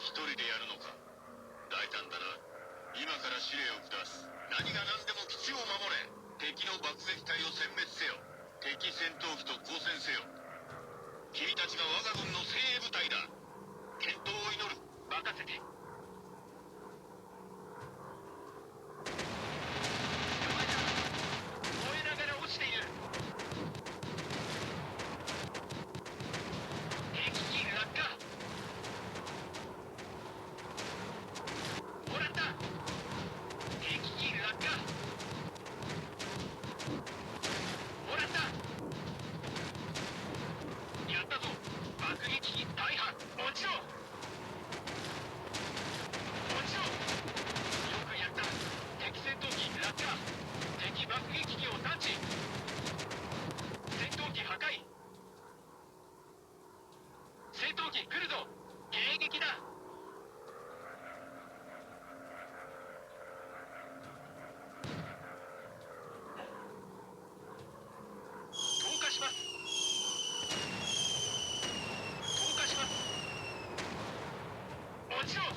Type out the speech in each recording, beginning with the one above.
一人でやるのか。大胆だな。今から指令を下す。何が何でも基地を守れ。敵の爆撃隊を殲滅せよ。敵戦闘機と交戦せよ。君たちが我が軍の精鋭部隊だ。健闘を祈る。任せて。捕まえた。燃えながら落ちている。敵機落下。もらった。敵機落下。もらった。やったぞ。爆撃機大破。落ちろ。落ちろ。よくやった。敵戦闘機落下。敵爆撃機を探知。戦闘機破壊。戦闘機来るぞ。迎撃だ。投下します。投下します。落ちろ。燃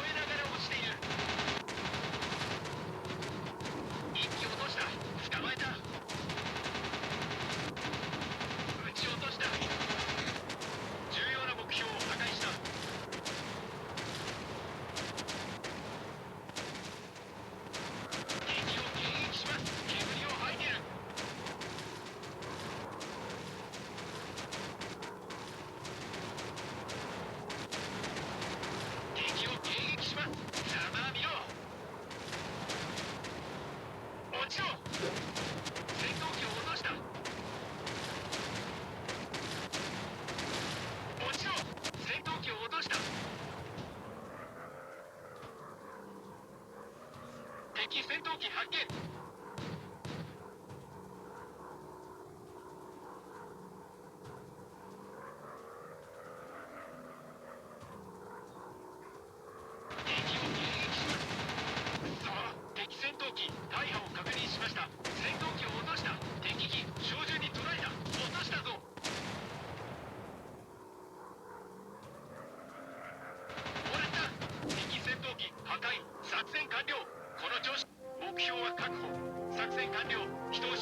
えながら落ちている。一機落とした。捕まえた。撃ち落とした。重要な目標を破壊した。敵を迎撃します。煙を吐いてる。敵を迎撃します。ざまあ見ろ。落ちろ。戦闘機を落とした。落ちろ。戦闘機を落とした。敵戦闘機発見。敵を迎撃します。さあ、敵戦闘機大破を確認しました。戦闘機を落とした。敵機照準に捉えた。落としたぞ。もらった。敵戦闘機破壊。作戦完了。この調子。目標は確保。作戦完了。人を